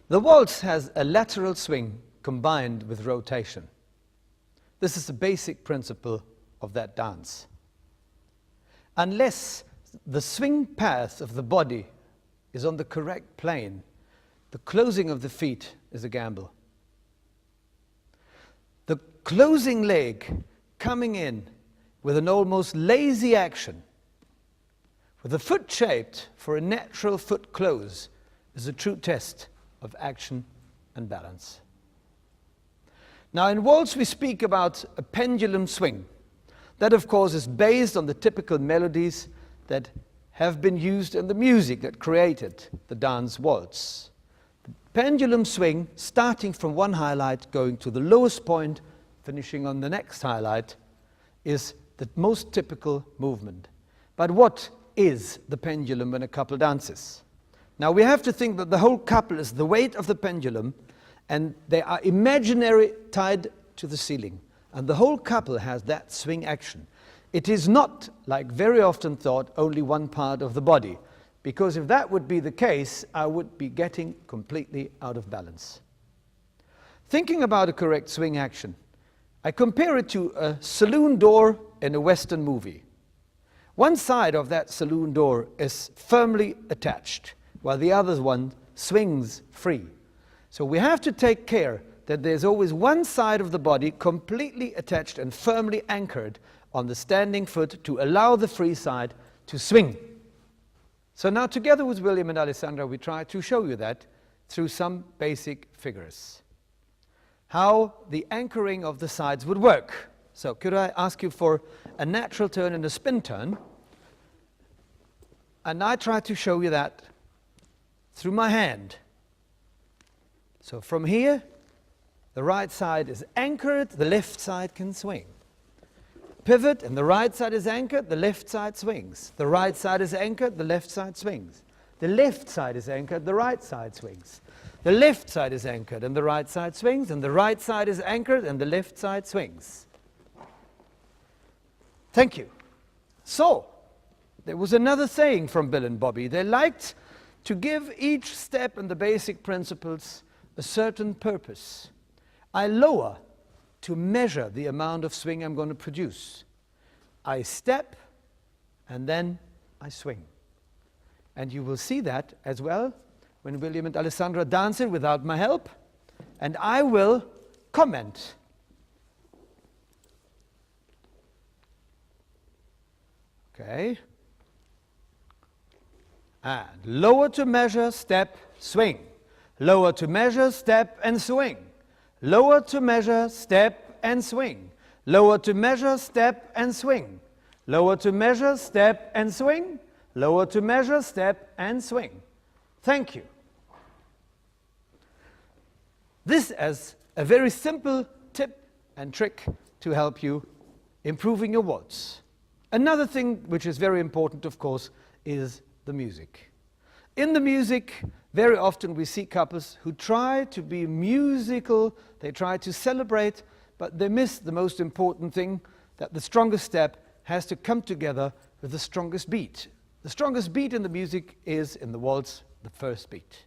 The waltz has a lateral swing combined with rotation. This is the basic principle of that dance. Unless the swing path of the body is on the correct plane, the closing of the feet is a gamble. The closing leg coming in with an almost lazy action, with the foot shaped for a natural foot close, is a true test of action and balance. Now in waltz we speak about a pendulum swing. That of course is based on the typical melodies that have been used in the music that created the dance waltz. The pendulum swing starting from one highlight going to the lowest point, finishing on the next highlight, is the most typical movement. But what is the pendulum when a couple dances? Now we have to think that the whole couple is the weight of the pendulum, and they are imaginary tied to the ceiling. And the whole couple has that swing action. It is not, like very often thought, only one part of the body. Because if that would be the case, I would be getting completely out of balance. Thinking about a correct swing action, I compare it to a saloon door in a Western movie. One side of that saloon door is firmly attached, while the other one swings free. So we have to take care that there's always one side of the body completely attached and firmly anchored on the standing foot to allow the free side to swing. So now together with William and Alessandra we try to show you that through some basic figures. How the anchoring of the sides would work. So could I ask you for a natural turn and a spin turn? And I try to show you that through my hand. So from here, the right side is anchored, the left side can swing. Pivot, and the right side is anchored, the left side swings. The right side is anchored, the left side swings. The left side is anchored, the right side swings. The left side is anchored, and the right side swings, and the right side is anchored, and the left side swings. Thank you. So, there was another saying from Bill and Bobby. They liked to give each step and the basic principles a certain purpose. I lower to measure the amount of swing I'm going to produce. I step and then I swing. And you will see that as well when William and Alessandra dance it without my help. And I will comment. Okay. And lower to measure, step, swing. Lower to measure, step, and swing. Lower to measure, step, and swing. Lower to measure, step, and swing. Lower to measure, step, and swing. Lower to measure, step, and swing. Thank you. This is a very simple tip and trick to help you improving your waltz. Another thing which is very important, of course, is the music. In the music, very often we see couples who try to be musical, they try to celebrate, but they miss the most important thing, that the strongest step has to come together with the strongest beat. The strongest beat in the music is, in the waltz, the first beat.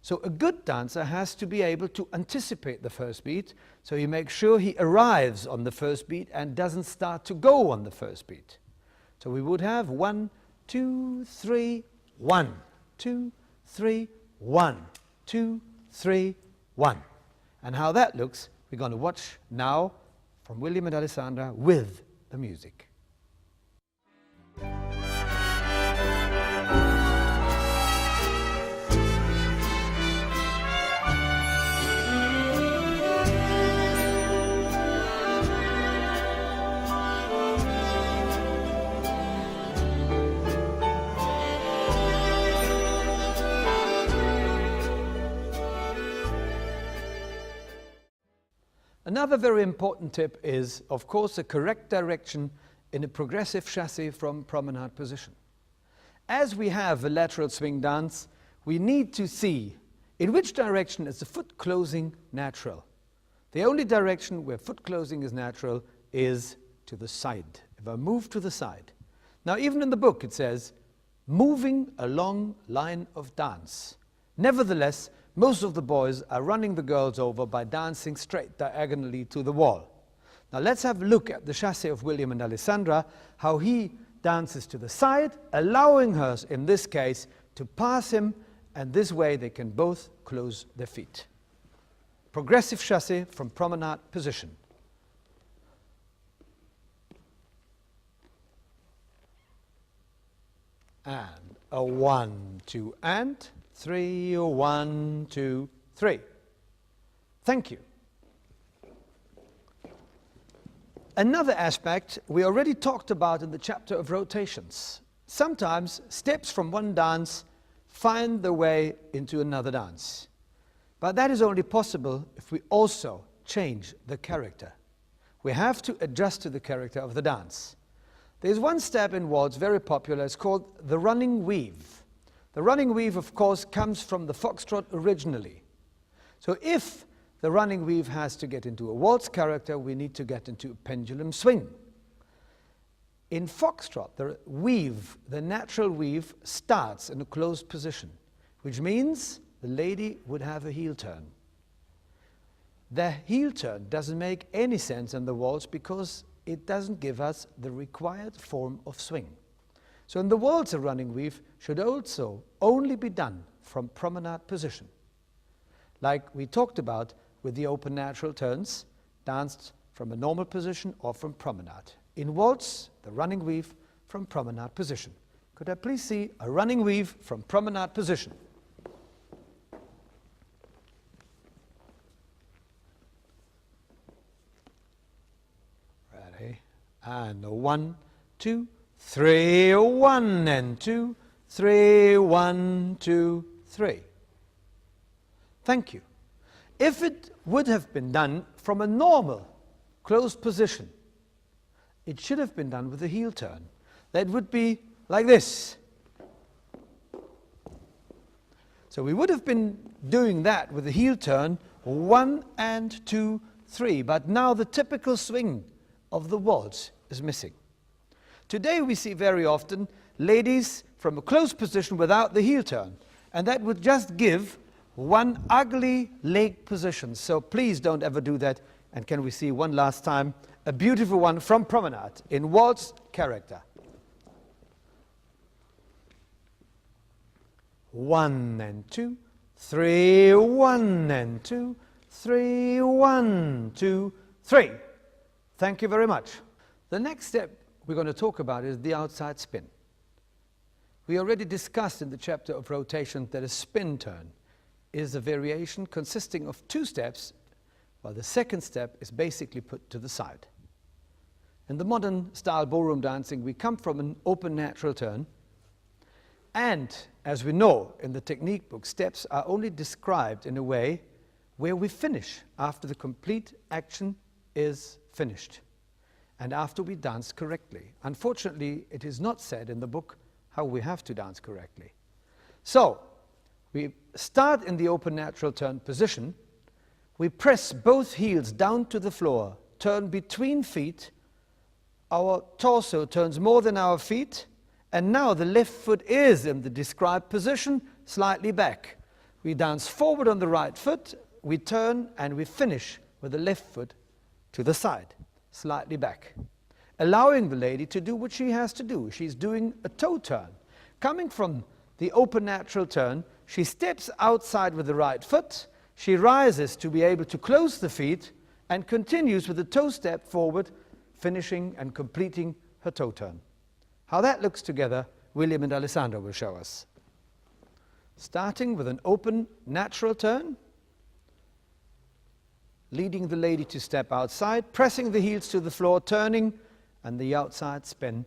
So a good dancer has to be able to anticipate the first beat, so he makes sure he arrives on the first beat and doesn't start to go on the first beat. So we would have 1, 2, 3, 1, 2, 3, 1, 2, 3, 1. And how that looks, we're going to watch now from William and Alessandra with the music. Another very important tip is, of course, a correct direction in a progressive chasse from promenade position. As we have a lateral swing dance, we need to see in which direction is the foot closing natural. The only direction where foot closing is natural is to the side. If I move to the side. Now, even in the book it says, moving along line of dance. Nevertheless, most of the boys are running the girls over by dancing straight diagonally to the wall. Now let's have a look at the Chasse of William and Alessandra, how he dances to the side, allowing her, in this case, to pass him, and this way they can both close their feet. Progressive chasse from promenade position. And a 1, 2, and 3, 1, 2, 3. Thank you. Another aspect we already talked about in the chapter of rotations. Sometimes steps from one dance find their way into another dance. But that is only possible if we also change the character. We have to adjust to the character of the dance. There's one step in waltz very popular, it's called the running weave. The running weave, of course, comes from the foxtrot originally. So if the running weave has to get into a waltz character, we need to get into a pendulum swing. In foxtrot, the weave, the natural weave, starts in a closed position, which means the lady would have a heel turn. The heel turn doesn't make any sense in the waltz because it doesn't give us the required form of swing. So in the waltz, a running weave should also only be done from promenade position, like we talked about with the open natural turns, danced from a normal position or from promenade. In waltz, the running weave from promenade position. Could I please see a running weave from promenade position? Ready? And 1, 2, 3, 1 and 2, 3, 1, 2, 3. Thank you. If it would have been done from a normal closed position, it should have been done with a heel turn. That would be like this. So we would have been doing that with a heel turn, 1 and 2, 3. But now the typical swing of the waltz is missing. Today we see very often ladies from a closed position without the heel turn. And that would just give one ugly leg position. So please don't ever do that. And can we see one last time a beautiful one from promenade in waltz character? 1 and 2, 3, 1 and 2, 3, 1, 2, 3. Thank you very much. The next step we're going to talk about is the outside spin. We already discussed in the chapter of rotation that a spin turn is a variation consisting of 2 steps, while the second step is basically put to the side. In the modern style ballroom dancing, we come from an open natural turn, and as we know in the technique book, steps are only described in a way where we finish after the complete action is finished and after we dance correctly. Unfortunately, it is not said in the book how we have to dance correctly. So we start in the open natural turn position. We press both heels down to the floor, turn between feet. Our torso turns more than our feet. And now the left foot is in the described position, slightly back. We dance forward on the right foot. We turn and we finish with the left foot to the side, slightly back, allowing the lady to do what she has to do. She's doing a toe turn. Coming from the open natural turn, she steps outside with the right foot. She rises to be able to close the feet and continues with a toe step forward, finishing and completing her toe turn. How that looks together, William and Alessandra will show us. Starting with an open natural turn, leading the lady to step outside, pressing the heels to the floor, turning, and the outside spin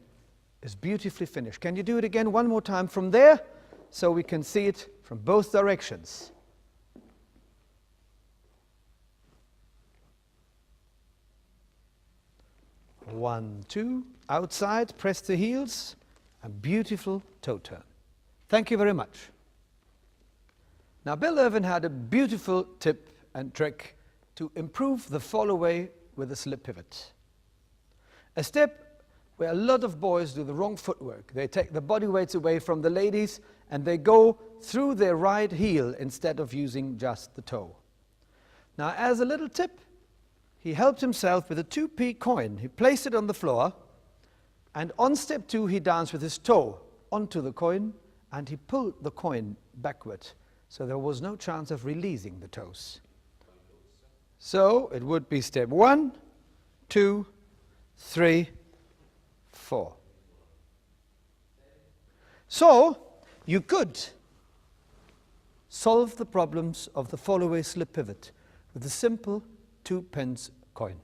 is beautifully finished. Can you do it again one more time from there so we can see it from both directions? One, two, outside, press the heels, a beautiful toe turn. Thank you very much. Now, Bill Irvin had a beautiful tip and trick to improve the Fallaway with a slip pivot. A step where a lot of boys do the wrong footwork. They take the body weights away from the ladies and they go through their right heel instead of using just the toe. Now, as a little tip, he helped himself with a 2p coin. He placed it on the floor, and on step 2 he danced with his toe onto the coin, and he pulled the coin backward, so there was no chance of releasing the toes. So it would be step 1, 2, 3, 4. So you could solve the problems of the Fallaway slip pivot with a simple 2 pence coin.